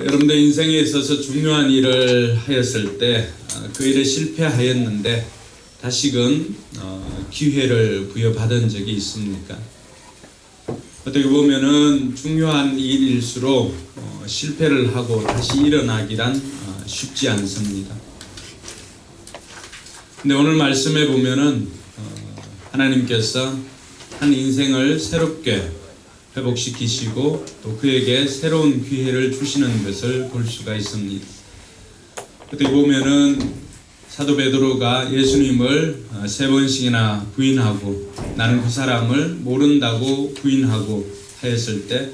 여러분들 인생에 있어서 중요한 일을 하였을 때 그 일에 실패하였는데 다시금 기회를 부여받은 적이 있습니까? 어떻게 보면은 중요한 일일수록 실패를 하고 다시 일어나기란 쉽지 않습니다. 근데 오늘 말씀에 보면은 하나님께서 한 인생을 새롭게 회복시키시고 또 그에게 새로운 기회를 주시는 것을 볼 수가 있습니다. 어떻게 보면은 사도 베드로가 예수님을 3번씩이나 부인하고 나는 그 사람을 모른다고 부인하고 하였을 때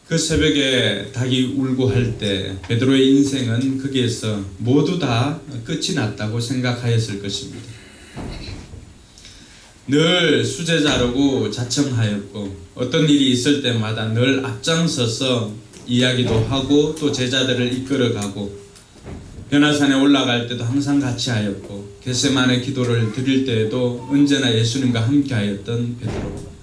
그 새벽에 닭이 울고 할 때 베드로의 인생은 거기에서 모두 다 끝이 났다고 생각하였을 것입니다. 늘 수제자라고 자청하였고 어떤 일이 있을 때마다 늘 앞장서서 이야기도 하고 또 제자들을 이끌어가고 변화산에 올라갈 때도 항상 같이 하였고 겟세마네 기도를 드릴 때에도 언제나 예수님과 함께 하였던 베드로.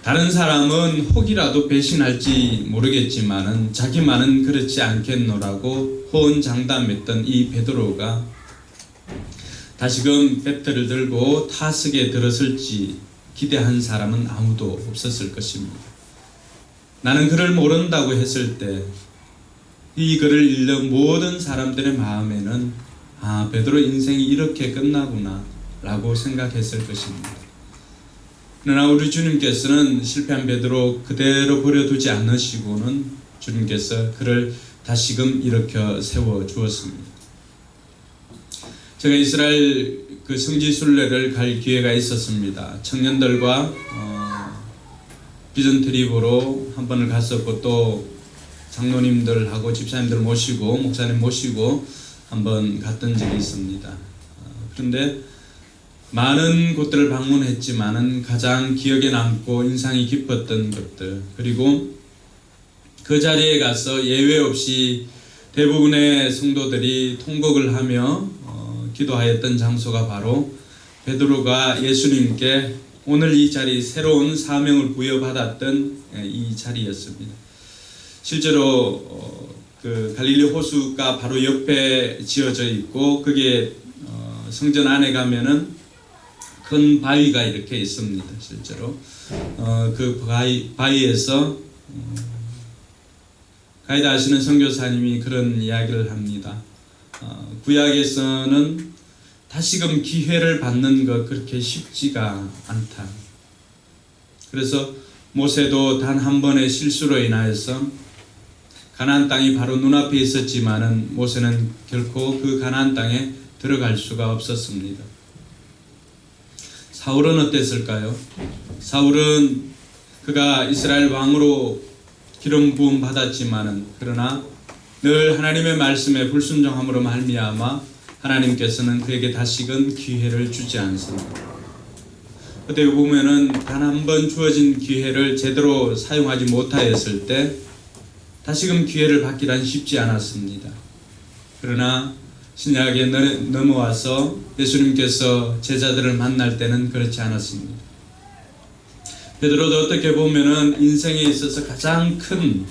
다른 사람은 혹이라도 배신할지 모르겠지만은 자기만은 그렇지 않겠노라고 호언장담했던 이 베드로가 다시금 배틀을 들고 타석에 들었을지 기대한 사람은 아무도 없었을 것입니다. 나는 그를 모른다고 했을 때 이 글을 읽는 모든 사람들의 마음에는 베드로 인생이 이렇게 끝나구나 라고 생각했을 것입니다. 그러나 우리 주님께서는 실패한 베드로 그대로 버려두지 않으시고는 주님께서 그를 다시금 일으켜 세워주었습니다. 제가 이스라엘 그 성지순례를 갈 기회가 있었습니다. 청년들과 비전 트립으로 한 번을 갔었고 또 장로님들하고 집사님들 모시고 목사님 모시고 한번 갔던 적이 있습니다. 그런데 많은 곳들을 방문했지만은 가장 기억에 남고 인상이 깊었던 것들 그리고 그 자리에 가서 예외 없이 대부분의 성도들이 통곡을 하며 기도하였던 장소가 바로 베드로가 예수님께 오늘 이 자리 새로운 사명을 부여받았던 이 자리였습니다. 실제로 그 갈릴리 호수가 바로 옆에 지어져 있고 그게 성전 안에 가면은 큰 바위가 이렇게 있습니다. 실제로 그 바위에서 가이드 하시는 선교사님이 그런 이야기를 합니다. 구약에서는 다시금 기회를 받는 것 그렇게 쉽지가 않다. 그래서 모세도 단 한 번의 실수로 인하여서 가나안 땅이 바로 눈앞에 있었지만은 모세는 결코 그 가나안 땅에 들어갈 수가 없었습니다. 사울은 어땠을까요? 사울은 그가 이스라엘 왕으로 기름 부음 받았지만은 그러나 늘 하나님의 말씀에 불순종함으로 말미암아 하나님께서는 그에게 다시금 기회를 주지 않습니다. 어떻게 보면은 단 한 번 주어진 기회를 제대로 사용하지 못하였을 때 다시금 기회를 받기란 쉽지 않았습니다. 그러나 신약에 넘어와서 예수님께서 제자들을 만날 때는 그렇지 않았습니다. 베드로도 어떻게 보면은 인생에 있어서 가장 큰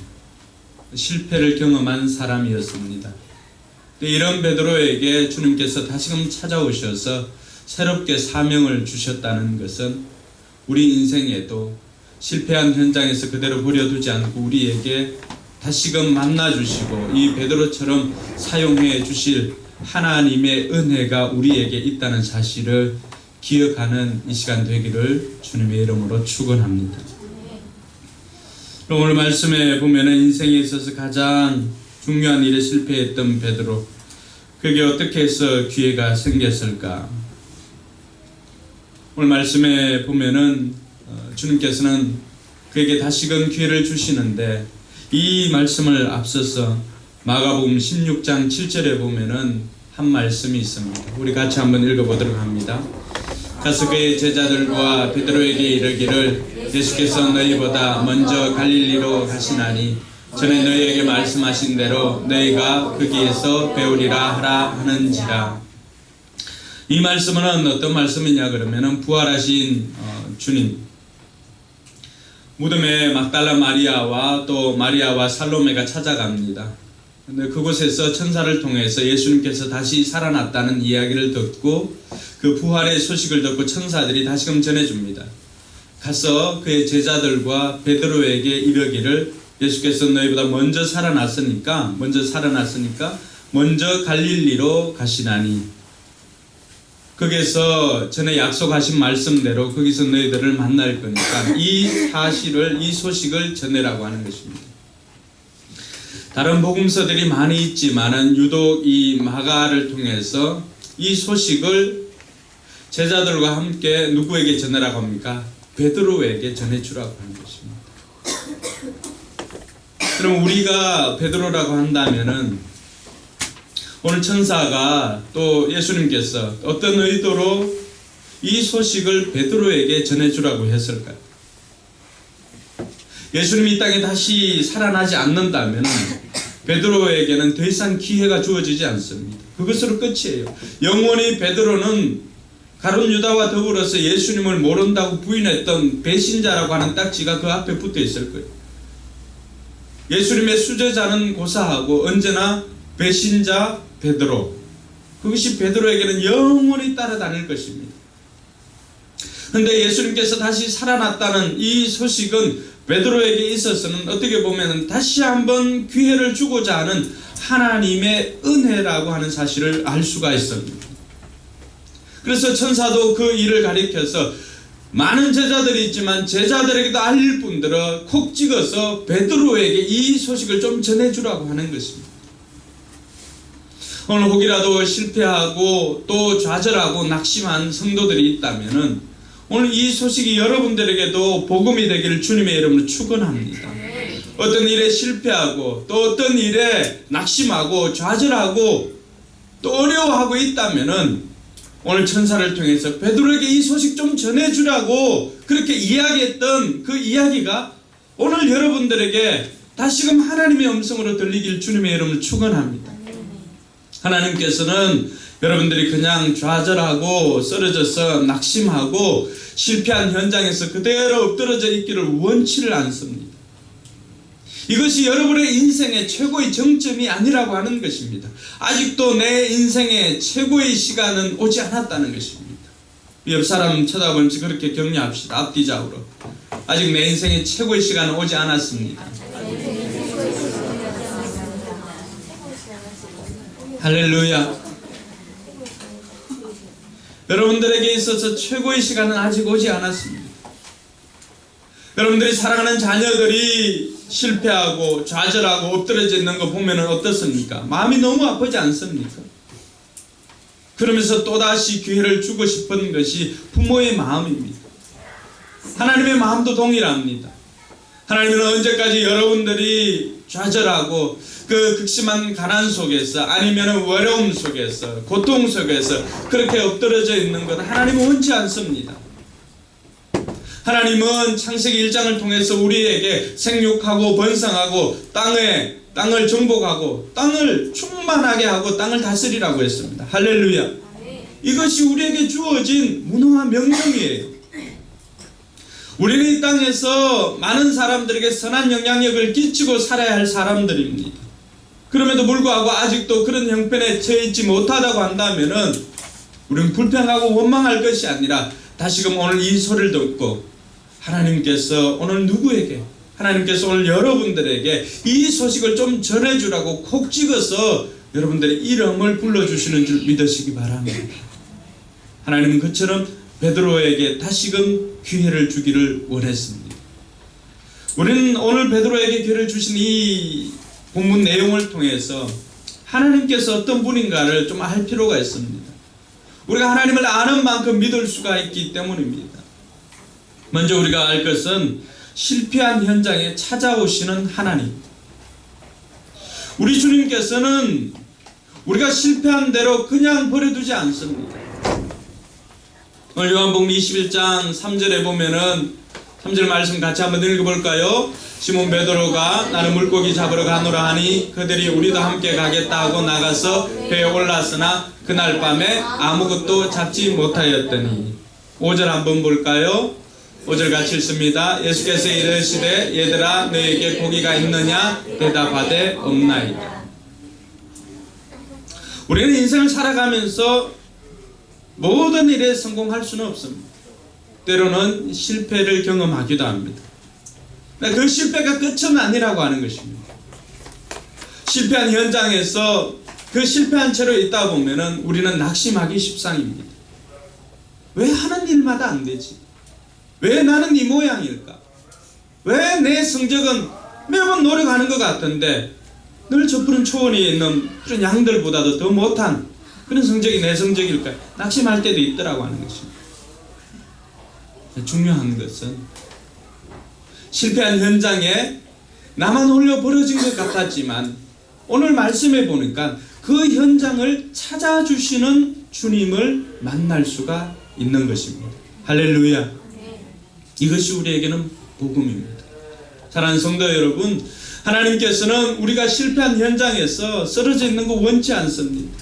실패를 경험한 사람이었습니다. 이런 베드로에게 주님께서 다시금 찾아오셔서 새롭게 사명을 주셨다는 것은 우리 인생에도 실패한 현장에서 그대로 버려두지 않고 우리에게 다시금 만나주시고 이 베드로처럼 사용해 주실 하나님의 은혜가 우리에게 있다는 사실을 기억하는 이 시간 되기를 주님의 이름으로 축원합니다. 오늘 말씀에 보면은 인생에 있어서 가장 중요한 일에 실패했던 베드로, 그게 어떻게 해서 기회가 생겼을까? 오늘 말씀에 보면은 주님께서는 그에게 다시금 기회를 주시는데 이 말씀을 앞서서 마가복음 16장 7절에 보면은 한 말씀이 있습니다. 우리 같이 한번 읽어보도록 합니다. 가서 그의 제자들과 베드로에게 이르기를 예수께서 너희보다 먼저 갈릴리로 가시나니 전에 너희에게 말씀하신 대로 너희가 거기에서 배우리라 하라 하는지라. 이 말씀은 어떤 말씀이냐 그러면은 부활하신 주님, 무덤에 막달라 마리아와 또 마리아와 살로메가 찾아갑니다. 근데 그곳에서 천사를 통해서 예수님께서 다시 살아났다는 이야기를 듣고 그 부활의 소식을 듣고 천사들이 다시금 전해줍니다. 가서 그의 제자들과 베드로에게 이르기를 예수께서 너희보다 먼저 살아났으니까 먼저 갈릴리로 가시나니 거기서 전에 약속하신 말씀대로 거기서 너희들을 만날 거니까 이 소식을 전해라고 하는 것입니다. 다른 복음서들이 많이 있지만은 유독 이 마가를 통해서 이 소식을 제자들과 함께 누구에게 전해라고 합니까? 베드로에게 전해주라고 하는 것입니다. 그럼 우리가 베드로라고 한다면은 오늘 천사가 또 예수님께서 어떤 의도로 이 소식을 베드로에게 전해주라고 했을까요? 예수님이 이 땅에 다시 살아나지 않는다면 베드로에게는 더 이상 기회가 주어지지 않습니다. 그것으로 끝이에요. 영원히 베드로는 가룟 유다와 더불어서 예수님을 모른다고 부인했던 배신자라고 하는 딱지가 그 앞에 붙어 있을 거예요. 예수님의 수제자는 고사하고 언제나 배신자 베드로, 그것이 베드로에게는 영원히 따라다닐 것입니다. 그런데 예수님께서 다시 살아났다는 이 소식은 베드로에게 있어서는 어떻게 보면 다시 한번 기회를 주고자 하는 하나님의 은혜라고 하는 사실을 알 수가 있습니다. 그래서 천사도 그 일을 가리켜서 많은 제자들이 있지만 제자들에게도 알릴 뿐더러 콕 찍어서 베드로에게 이 소식을 좀 전해주라고 하는 것입니다. 오늘 혹이라도 실패하고 또 좌절하고 낙심한 성도들이 있다면은 오늘 이 소식이 여러분들에게도 복음이 되기를 주님의 이름으로 축원합니다. 어떤 일에 실패하고 또 어떤 일에 낙심하고 좌절하고 또 어려워하고 있다면은 오늘 천사를 통해서 베드로에게 이 소식 좀 전해주라고 그렇게 이야기했던 그 이야기가 오늘 여러분들에게 다시금 하나님의 음성으로 들리길 주님의 이름으로 축원합니다. 하나님께서는 여러분들이 그냥 좌절하고 쓰러져서 낙심하고 실패한 현장에서 그대로 엎드러져 있기를 원치를 않습니다. 이것이 여러분의 인생의 최고의 정점이 아니라고 하는 것입니다. 아직도 내 인생의 최고의 시간은 오지 않았다는 것입니다. 옆 사람 쳐다보면서 그렇게 격려합시다. 앞뒤좌우로. 아직 내 인생의 최고의 시간은 오지 않았습니다. 할렐루야. 여러분들에게 있어서 최고의 시간은 아직 오지 않았습니다. 여러분들이 사랑하는 자녀들이 실패하고 좌절하고 엎드려져 있는 거 보면 어떻습니까? 마음이 너무 아프지 않습니까? 그러면서 또다시 기회를 주고 싶은 것이 부모의 마음입니다. 하나님의 마음도 동일합니다. 하나님은 언제까지 여러분들이 좌절하고 그 극심한 가난 속에서 아니면 외로움 속에서 고통 속에서 그렇게 엎드려져 있는 것 하나님은 원치 않습니다. 하나님은 창세기 1장을 통해서 우리에게 생육하고 번성하고 땅을 정복하고 땅을 충만하게 하고 땅을 다스리라고 했습니다. 할렐루야. 이것이 우리에게 주어진 무노한 명령이에요. 우리는 이 땅에서 많은 사람들에게 선한 영향력을 끼치고 살아야 할 사람들입니다. 그럼에도 불구하고 아직도 그런 형편에 처해 있지 못하다고 한다면은 우리는 불평하고 원망할 것이 아니라 다시금 오늘 이 소리를 듣고 하나님께서 오늘 누구에게 하나님께서 오늘 여러분들에게 이 소식을 좀 전해주라고 콕 찍어서 여러분들의 이름을 불러주시는 줄 믿으시기 바랍니다. 하나님은 그처럼 베드로에게 다시금 기회를 주기를 원했습니다. 우리는 오늘 베드로에게 기회를 주신 이 본문 내용을 통해서 하나님께서 어떤 분인가를 좀 알 필요가 있습니다. 우리가 하나님을 아는 만큼 믿을 수가 있기 때문입니다. 먼저 우리가 알 것은 실패한 현장에 찾아오시는 하나님. 우리 주님께서는 우리가 실패한 대로 그냥 버려두지 않습니다. 오늘 요한복음 21장 3절에 보면은 3절 말씀 같이 한번 읽어볼까요? 시몬 베드로가 나는 물고기 잡으러 가노라 하니 그들이 우리도 함께 가겠다 하고 나가서 배에 올랐으나 그날 밤에 아무것도 잡지 못하였더니 5절 한번 볼까요? 5절 같이 읽습니다. 예수께서 이르시되 얘들아 너에게 고기가 있느냐 대답하되 없나이다. 우리는 인생을 살아가면서 모든 일에 성공할 수는 없습니다. 때로는 실패를 경험하기도 합니다. 그 실패가 끝은 아니라고 하는 것입니다. 실패한 현장에서 그 실패한 채로 있다 보면은 우리는 낙심하기 십상입니다. 왜 하는 일마다 안 되지? 왜 나는 이 모양일까? 왜 내 성적은 매번 노력하는 것 같은데 늘 저 푸른 초원에 있는 그런 양들보다도 더 못한 그런 성적이 내 성적일까? 낙심할 때도 있더라고 하는 것입니다. 중요한 것은 실패한 현장에 나만 홀려 버려진 것 같았지만 오늘 말씀해 보니까 그 현장을 찾아주시는 주님을 만날 수가 있는 것입니다. 할렐루야. 이것이 우리에게는 복음입니다. 사랑하는 성도 여러분, 하나님께서는 우리가 실패한 현장에서 쓰러져 있는 거 원치 않습니다.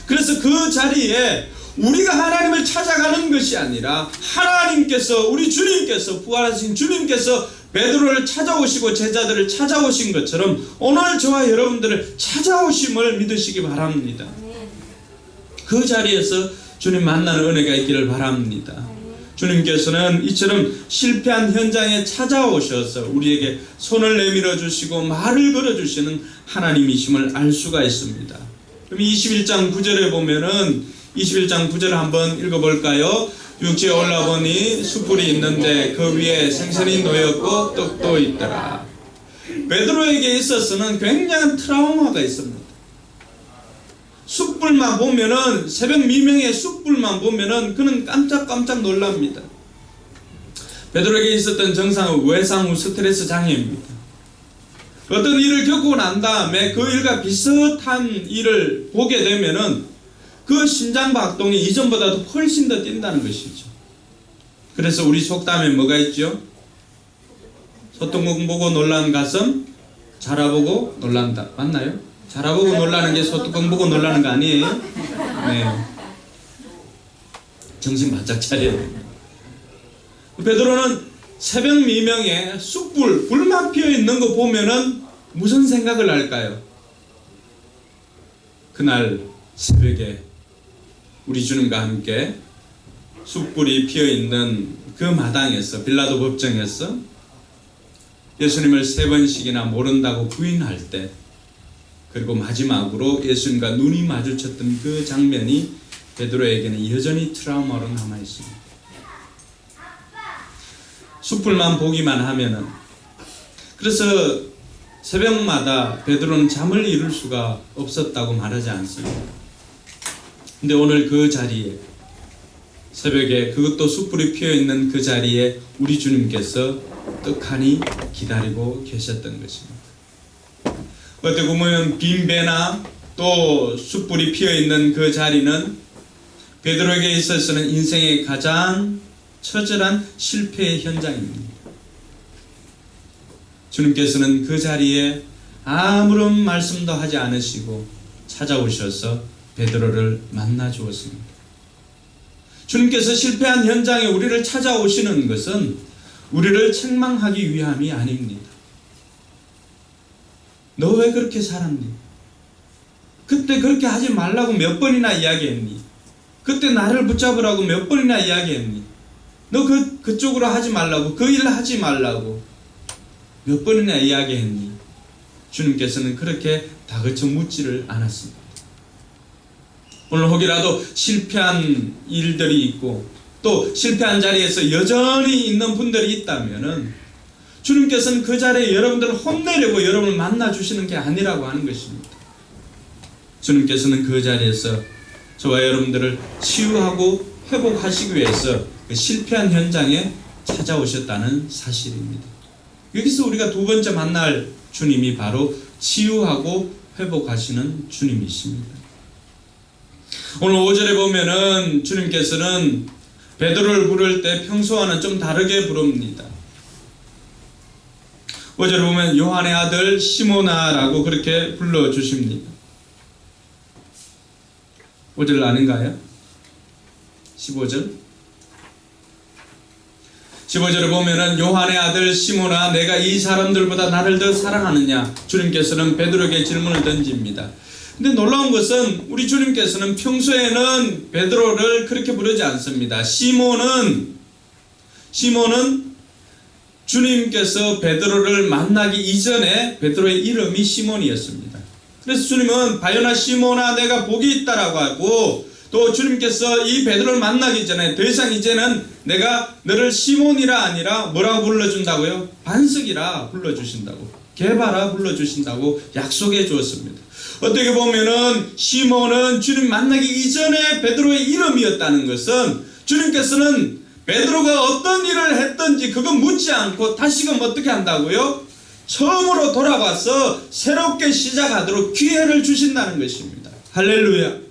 그래서 그 자리에 우리가 하나님을 찾아가는 것이 아니라 하나님께서, 우리 주님께서, 부활하신 주님께서 베드로를 찾아오시고 제자들을 찾아오신 것처럼 오늘 저와 여러분들을 찾아오심을 믿으시기 바랍니다. 그 자리에서 주님 만나는 은혜가 있기를 바랍니다. 주님께서는 이처럼 실패한 현장에 찾아오셔서 우리에게 손을 내밀어 주시고 말을 걸어 주시는 하나님이심을 알 수가 있습니다. 그럼 21장 9절에 보면은 21장 9절 한번 읽어볼까요? 육지에 올라보니 숯불이 있는데 그 위에 생선이 놓였고 떡도 있더라. 베드로에게 있어서는 굉장한 트라우마가 있습니다. 숯불만 보면은, 새벽 미명의 숯불만 보면은 그는 깜짝깜짝 놀랍니다. 베드로에게 있었던 증상은 외상 후 스트레스 장애입니다. 어떤 일을 겪고 난 다음에 그 일과 비슷한 일을 보게 되면은 그 심장박동이 이전보다도 훨씬 더 뛴다는 것이죠. 그래서 우리 속담에 뭐가 있죠? 소뚜껑 보고 놀란 가슴 자라보고 놀란다. 맞나요? 자라보고 놀라는 게 소뚜껑 보고 놀라는 거 아니에요? 네. 정신 바짝 차려야 됩니다. 베드로는 새벽 미명에 숯불, 불만 피어 있는 거 보면은 무슨 생각을 할까요? 그날 새벽에 우리 주님과 함께 숯불이 피어 있는 그 마당에서, 빌라도 법정에서 예수님을 3번씩이나 모른다고 부인할 때, 그리고 마지막으로 예수님과 눈이 마주쳤던 그 장면이 베드로에게는 여전히 트라우마로 남아있습니다. 숯불만 보기만 하면은, 그래서 새벽마다 베드로는 잠을 이룰 수가 없었다고 말하지 않습니다. 근데 오늘 그 자리에, 새벽에 그것도 숯불이 피어있는 그 자리에 우리 주님께서 떡하니 기다리고 계셨던 것입니다. 어떻게 보면 빈배나 또 숯불이 피어있는 그 자리는 베드로에게 있어서는 인생의 가장 처절한 실패의 현장입니다. 주님께서는 그 자리에 아무런 말씀도 하지 않으시고 찾아오셔서 베드로를 만나 주었습니다. 주님께서 실패한 현장에 우리를 찾아오시는 것은 우리를 책망하기 위함이 아닙니다. 너 왜 그렇게 살았니? 그때 그렇게 하지 말라고 몇 번이나 이야기했니? 그때 나를 붙잡으라고 몇 번이나 이야기했니? 너 그쪽으로 하지 말라고, 그 일을 하지 말라고 몇 번이나 이야기했니? 주님께서는 그렇게 다그쳐 묻지를 않았습니다. 오늘 혹이라도 실패한 일들이 있고 또 실패한 자리에서 여전히 있는 분들이 있다면은 주님께서는 그 자리에 여러분들을 혼내려고 여러분을 만나 주시는 게 아니라고 하는 것입니다. 주님께서는 그 자리에서 저와 여러분들을 치유하고 회복하시기 위해서 그 실패한 현장에 찾아오셨다는 사실입니다. 여기서 우리가 두 번째 만날 주님이 바로 치유하고 회복하시는 주님이십니다. 오늘 5절에 보면은 주님께서는 베드로를 부를 때 평소와는 좀 다르게 부릅니다. 5절에 보면 요한의 아들 시모나라고 그렇게 불러주십니다. 5절 아닌가요? 15절. 15절에 보면은 요한의 아들 시몬아 내가 이 사람들보다 나를 더 사랑하느냐? 주님께서는 베드로에게 질문을 던집니다. 근데 놀라운 것은 우리 주님께서는 평소에는 베드로를 그렇게 부르지 않습니다. 시몬은 주님께서 베드로를 만나기 이전에 베드로의 이름이 시몬이었습니다. 그래서 주님은 바요나 시몬아 내가 복이 있다라고 하고, 또 주님께서 이 베드로를 만나기 전에 더 이상 이제는 내가 너를 시몬이라 아니라 뭐라고 불러준다고요? 반석이라 불러주신다고, 게바라 불러주신다고 약속해 주었습니다. 어떻게 보면은 시몬은 주님 만나기 이전에 베드로의 이름이었다는 것은, 주님께서는 베드로가 어떤 일을 했든지 그거 묻지 않고 다시금 어떻게 한다고요? 처음으로 돌아와서 새롭게 시작하도록 기회를 주신다는 것입니다. 할렐루야.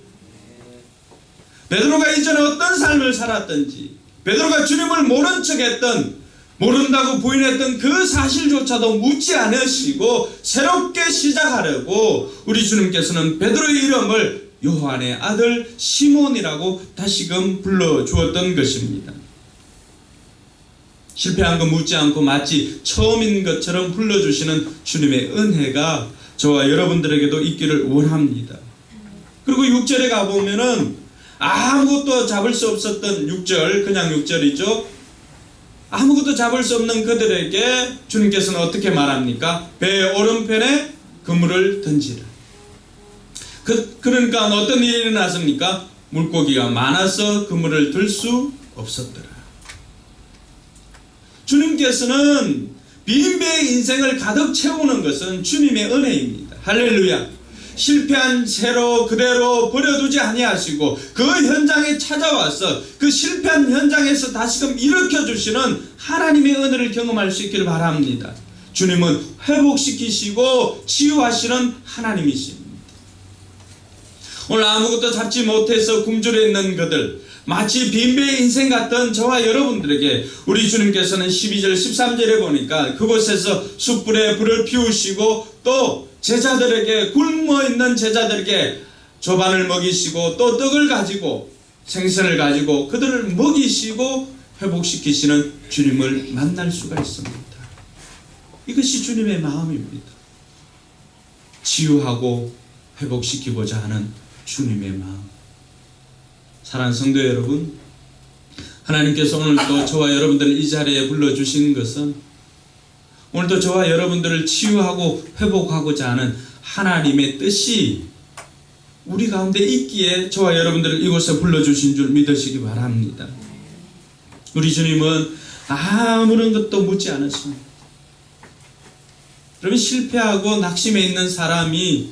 베드로가 이전에 어떤 삶을 살았든지, 베드로가 주님을 모른 척했던, 모른다고 부인했던 그 사실조차도 묻지 않으시고 새롭게 시작하려고 우리 주님께서는 베드로의 이름을 요한의 아들 시몬이라고 다시금 불러주었던 것입니다. 실패한 거 묻지 않고 마치 처음인 것처럼 불러주시는 주님의 은혜가 저와 여러분들에게도 있기를 원합니다. 그리고 6절에 가보면은 아무것도 잡을 수 없었던 6절, 그냥 6절이죠. 아무것도 잡을 수 없는 그들에게 주님께서는 어떻게 말합니까? 배의 오른편에 그물을 던지라. 그러니까 어떤 일이 일어났습니까? 물고기가 많아서 그물을 들 수 없었더라. 주님께서는 빈 배의 인생을 가득 채우는 것은 주님의 은혜입니다. 할렐루야. 실패한 채로 그대로 버려두지 아니하시고 그 현장에 찾아와서 그 실패한 현장에서 다시금 일으켜주시는 하나님의 은혜를 경험할 수 있기를 바랍니다. 주님은 회복시키시고 치유하시는 하나님이십니다. 오늘 아무것도 잡지 못해서 굶주려 있는 그들, 마치 빈배의 인생 같던 저와 여러분들에게 우리 주님께서는 12절 13절에 보니까 그곳에서 숯불에 불을 피우시고 또 제자들에게, 굶어 있는 제자들에게 조반을 먹이시고 또 떡을 가지고 생선을 가지고 그들을 먹이시고 회복시키시는 주님을 만날 수가 있습니다. 이것이 주님의 마음입니다. 치유하고 회복시키고자 하는 주님의 마음. 사랑하는 성도 여러분, 하나님께서 오늘도 저와 여러분들을 이 자리에 불러주신 것은 오늘도 저와 여러분들을 치유하고 회복하고자 하는 하나님의 뜻이 우리 가운데 있기에 저와 여러분들을 이곳에 불러주신 줄 믿으시기 바랍니다. 우리 주님은 아무런 것도 묻지 않으십니다. 그러면 실패하고 낙심해 있는 사람이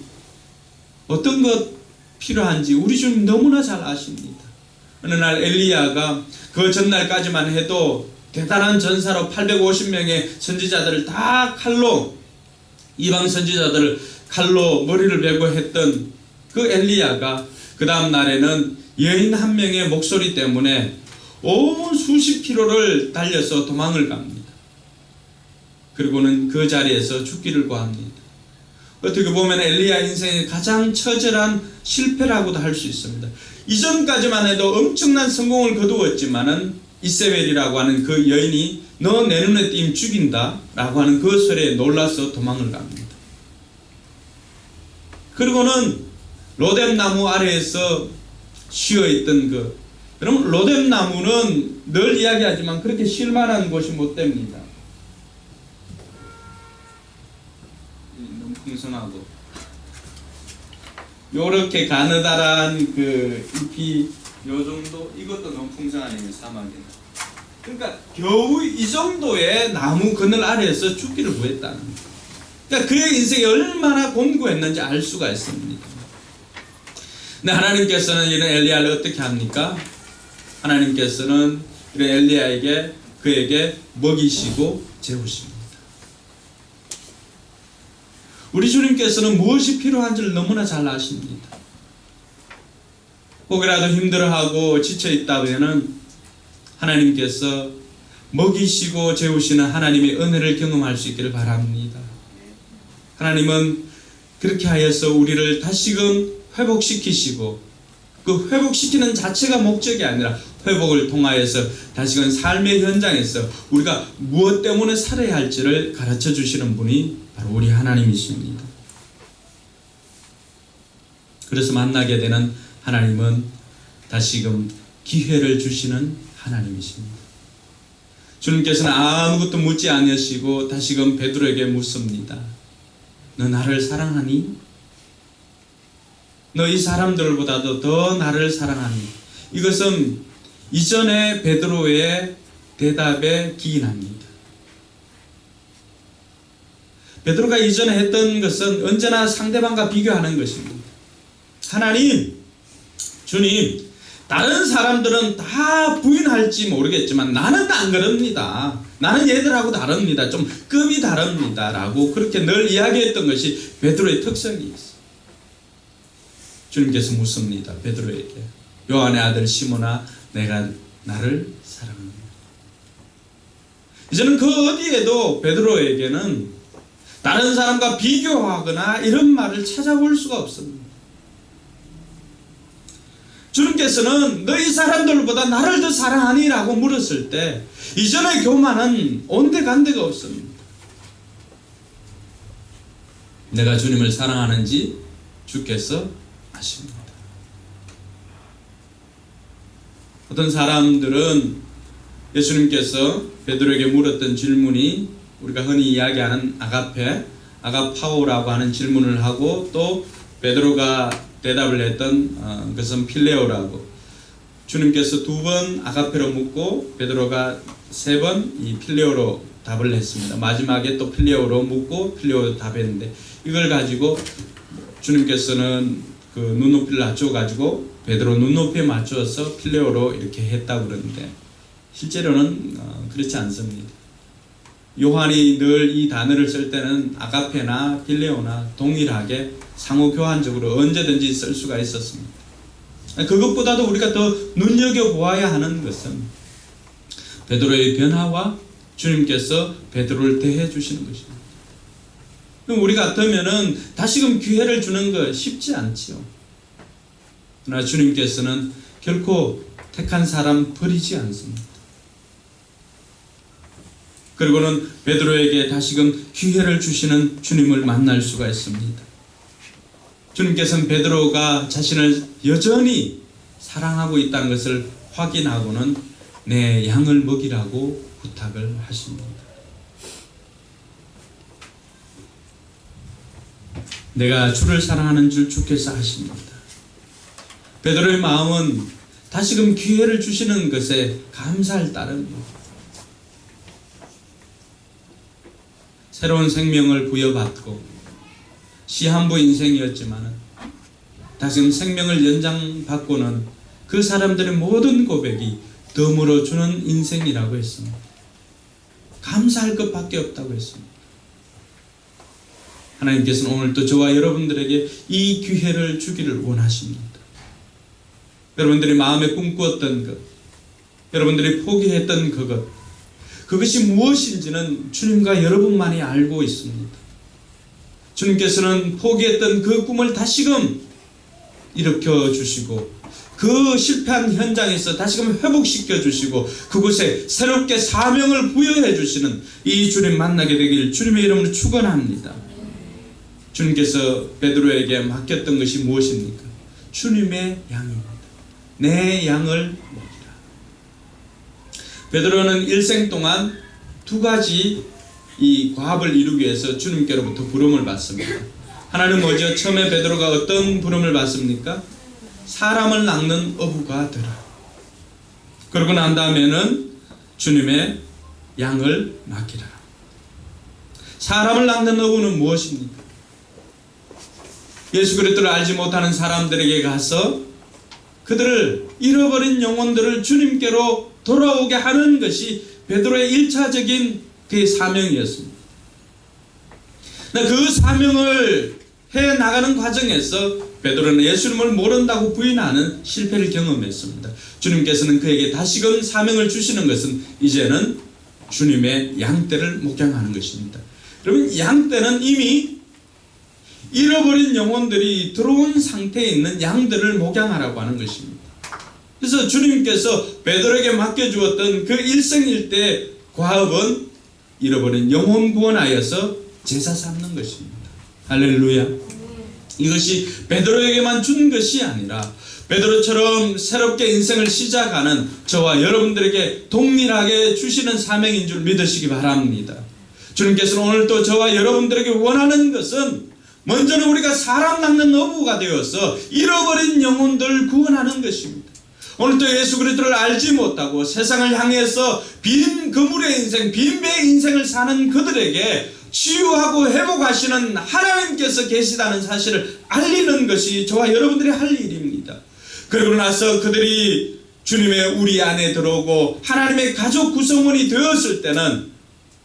어떤 것 필요한지 우리 주님 너무나 잘 아십니다. 어느 날 엘리야가 그 전날까지만 해도 대단한 전사로 850명의 선지자들을 다 칼로, 이방 선지자들을 칼로 머리를 베고 했던 그 엘리야가 그 다음 날에는 여인 한 명의 목소리 때문에 온 수십 킬로를 달려서 도망을 갑니다. 그리고는 그 자리에서 죽기를 구합니다. 어떻게 보면 엘리야 인생의 가장 처절한 실패라고도 할 수 있습니다. 이전까지만 해도 엄청난 성공을 거두었지만은 이세벨이라고 하는 그 여인이 너 내 눈에 띄면 죽인다 라고 하는 그 소리에 놀라서 도망을 갑니다. 그리고는 로뎀나무 아래에서 쉬어있던 여러분 로뎀나무는 늘 이야기하지만 그렇게 쉴만한 곳이 못 됩니다. 너무 풍성하고 요렇게 가느다란 그 잎이 요 정도, 이것도 너무 풍성하네요. 사막에는. 그러니까 겨우 이 정도의 나무 그늘 아래에서 죽기를 구했다는 거예요. 그러니까 그의 인생이 얼마나 곤고했는지 알 수가 있습니다. 근데 하나님께서는 이런 엘리야를 어떻게 합니까? 하나님께서는 이런 엘리야에게 그에게 먹이시고 재우십니다. 우리 주님께서는 무엇이 필요한지를 너무나 잘 아십니다. 혹이라도 힘들어하고 지쳐있다면 하나님께서 먹이시고 재우시는 하나님의 은혜를 경험할 수 있기를 바랍니다. 하나님은 그렇게 하여서 우리를 다시금 회복시키시고 그 회복시키는 자체가 목적이 아니라 회복을 통하여서 다시금 삶의 현장에서 우리가 무엇 때문에 살아야 할지를 가르쳐 주시는 분이 바로 우리 하나님이십니다. 그래서 만나게 되는 하나님은 다시금 기회를 주시는 하나님이십니다. 주님께서는 아무것도 묻지 않으시고 다시금 베드로에게 묻습니다. 너 나를 사랑하니? 너 이 사람들보다도 더 나를 사랑하니? 이것은 이전에 베드로의 대답에 기인합니다. 베드로가 이전에 했던 것은 언제나 상대방과 비교하는 것입니다. 하나님, 주님, 다른 사람들은 다 부인할지 모르겠지만 나는 안 그럽니다. 나는 얘들하고 다릅니다. 좀 급이 다릅니다. 라고 그렇게 늘 이야기했던 것이 베드로의 특성이 있어요. 주님께서 묻습니다. 베드로에게. 요한의 아들 시몬아, 내가 나를 사랑합니다. 이제는 그 어디에도 베드로에게는 다른 사람과 비교하거나 이런 말을 찾아볼 수가 없습니다. 주님께서는 너희 사람들보다 나를 더 사랑하니? 라고 물었을 때 이전의 교만은 온데간데가 없습니다. 내가 주님을 사랑하는지 주께서 아십니다. 어떤 사람들은 예수님께서 베드로에게 물었던 질문이 우리가 흔히 이야기하는 아가파오라고 하는 질문을 하고 또 베드로가 대답을 했던 것은 필레오라고, 주님께서 2번 아가페로 묻고 베드로가 3번 이 필레오로 답을 했습니다. 마지막에 또 필레오로 묻고 필레오로 답했는데 이걸 가지고 주님께서는 그 눈높이를 낮춰 가지고 베드로 눈높이에 맞춰서 필레오로 이렇게 했다고 그러는데 실제로는 그렇지 않습니다. 요한이 늘 이 단어를 쓸 때는 아가페나 필레오나 동일하게 상호 교환적으로 언제든지 쓸 수가 있었습니다. 그것보다도 우리가 더 눈여겨보아야 하는 것은 베드로의 변화와 주님께서 베드로를 대해 주시는 것입니다. 우리 같으면은 다시금 기회를 주는 거 쉽지 않지요. 그러나 주님께서는 결코 택한 사람 버리지 않습니다. 그리고는 베드로에게 다시금 기회를 주시는 주님을 만날 수가 있습니다. 주님께서는 베드로가 자신을 여전히 사랑하고 있다는 것을 확인하고는 내 양을 먹이라고 부탁을 하십니다. 내가 주를 사랑하는 줄 주께서 아십니다. 베드로의 마음은 다시금 기회를 주시는 것에 감사할 따름입니다. 새로운 생명을 부여받고 시한부 인생이었지만 다시금 생명을 연장받고는 그 사람들의 모든 고백이 덤으로 주는 인생이라고 했습니다. 감사할 것밖에 없다고 했습니다. 하나님께서는 오늘도 저와 여러분들에게 이 기회를 주기를 원하십니다. 여러분들이 마음에 꿈꾸었던 것, 여러분들이 포기했던 그것이 무엇인지는 주님과 여러분만이 알고 있습니다. 주님께서는 포기했던 그 꿈을 다시금 일으켜 주시고 그 실패한 현장에서 다시금 회복시켜 주시고 그곳에 새롭게 사명을 부여해 주시는 이 주님 만나게 되길 주님의 이름으로 축원합니다. 주님께서 베드로에게 맡겼던 것이 무엇입니까? 주님의 양입니다. 내 양을 먹이라. 베드로는 일생 동안 2가지 이 과업을 이루기 위해서 주님께로부터 부름을 받습니다. 하나는 뭐죠? 처음에 베드로가 어떤 부름을 받습니까? 사람을 낚는 어부가 되라. 그러고 난 다음에는 주님의 양을 맡기라. 사람을 낚는 어부는 무엇입니까? 예수 그리스도를 알지 못하는 사람들에게 가서 그들을 잃어버린 영혼들을 주님께로 돌아오게 하는 것이 베드로의 1차적인 그의 사명이었습니다. 그 사명을 해나가는 과정에서 베드로는 예수님을 모른다고 부인하는 실패를 경험했습니다. 주님께서는 그에게 다시금 사명을 주시는 것은 이제는 주님의 양떼를 목양하는 것입니다. 여러분, 양떼는 이미 잃어버린 영혼들이 들어온 상태에 있는 양들을 목양하라고 하는 것입니다. 그래서 주님께서 베드로에게 맡겨주었던 그 일생일대 과업은 잃어버린 영혼 구원하여서 제사 삼는 것입니다. 할렐루야. 이것이 베드로에게만 준 것이 아니라 베드로처럼 새롭게 인생을 시작하는 저와 여러분들에게 동일하게 주시는 사명인 줄 믿으시기 바랍니다. 주님께서는 오늘도 저와 여러분들에게 원하는 것은 먼저는 우리가 사람 낚는 어부가 되어서 잃어버린 영혼들을 구원하는 것입니다. 오늘도 예수 그리스도를 알지 못하고 세상을 향해서 빈 그물의 인생, 빈 배의 인생을 사는 그들에게 치유하고 회복하시는 하나님께서 계시다는 사실을 알리는 것이 저와 여러분들이 할 일입니다. 그러고 나서 그들이 주님의 우리 안에 들어오고 하나님의 가족 구성원이 되었을 때는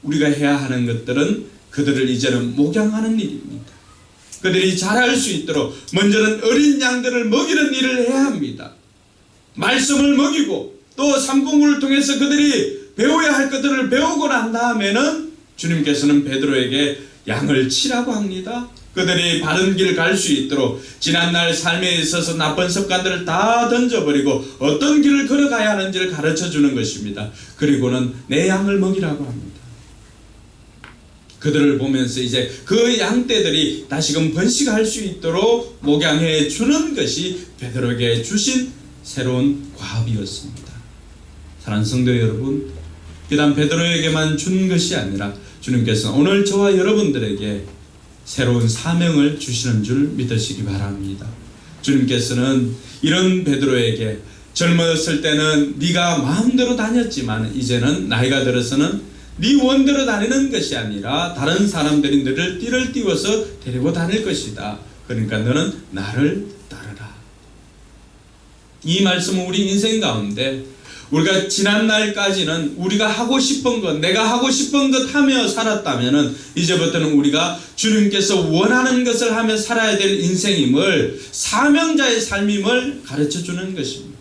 우리가 해야 하는 것들은 그들을 이제는 목양하는 일입니다. 그들이 자랄 수 있도록 먼저는 어린 양들을 먹이는 일을 해야 합니다. 말씀을 먹이고 또 삼국물을 통해서 그들이 배워야 할 것들을 배우고 난 다음에는 주님께서는 베드로에게 양을 치라고 합니다. 그들이 바른 길 갈 수 있도록 지난날 삶에 있어서 나쁜 습관들을 다 던져버리고 어떤 길을 걸어가야 하는지를 가르쳐 주는 것입니다. 그리고는 내 양을 먹이라고 합니다. 그들을 보면서 이제 그 양떼들이 다시금 번식할 수 있도록 목양해 주는 것이 베드로에게 주신 새로운 과업이었습니다. 사랑하는 성도 여러분, 비단 베드로에게만 준 것이 아니라 주님께서는 오늘 저와 여러분들에게 새로운 사명을 주시는 줄 믿으시기 바랍니다. 주님께서는 이런 베드로에게 젊었을 때는 네가 마음대로 다녔지만 이제는 나이가 들어서는 네 원대로 다니는 것이 아니라 다른 사람들이 너를 띠를 띄워서 데리고 다닐 것이다. 그러니까 너는 나를 따르라. 이 말씀은 우리 인생 가운데 우리가 지난날까지는 우리가 하고 싶은 것, 내가 하고 싶은 것 하며 살았다면 이제부터는 우리가 주님께서 원하는 것을 하며 살아야 될 인생임을, 사명자의 삶임을 가르쳐주는 것입니다.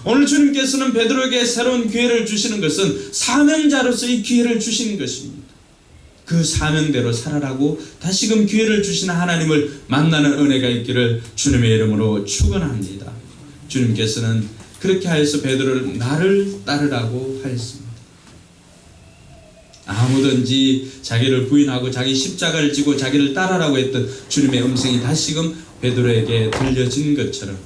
오늘 주님께서는 베드로에게 새로운 기회를 주시는 것은 사명자로서의 기회를 주시는 것입니다. 그 사명대로 살아라고 다시금 기회를 주시는 하나님을 만나는 은혜가 있기를 주님의 이름으로 축원합니다. 주님께서는 그렇게 하여서 베드로를 나를 따르라고 하였습니다. 아무든지 자기를 부인하고 자기 십자가를 지고 자기를 따르라고 했던 주님의 음성이 다시금 베드로에게 들려진 것처럼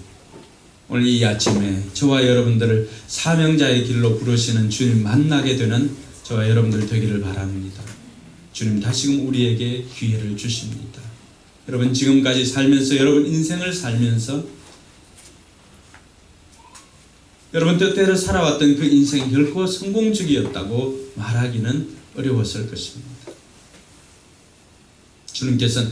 오늘 이 아침에 저와 여러분들을 사명자의 길로 부르시는 주님 만나게 되는 저와 여러분들 되기를 바랍니다. 주님 다시금 우리에게 기회를 주십니다. 여러분 지금까지 살면서 여러분 인생을 살면서 여러분 뜻대로 살아왔던 그 인생이 결코 성공적이었다고 말하기는 어려웠을 것입니다. 주님께서는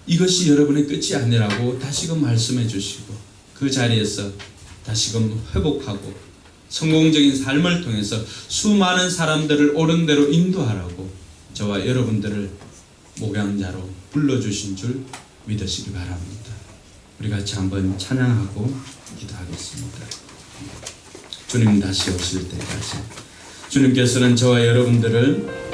이것이 여러분의 끝이 아니라고 다시금 말씀해 주시고 그 자리에서 다시금 회복하고 성공적인 삶을 통해서 수많은 사람들을 옳은 대로 인도하라고 저와 여러분들을 목양자로 불러주신 줄 믿으시기 바랍니다. 우리 같이 한번 찬양하고 기도하겠습니다. 주님 다시 오실 때까지 주님께서는 저와 여러분들을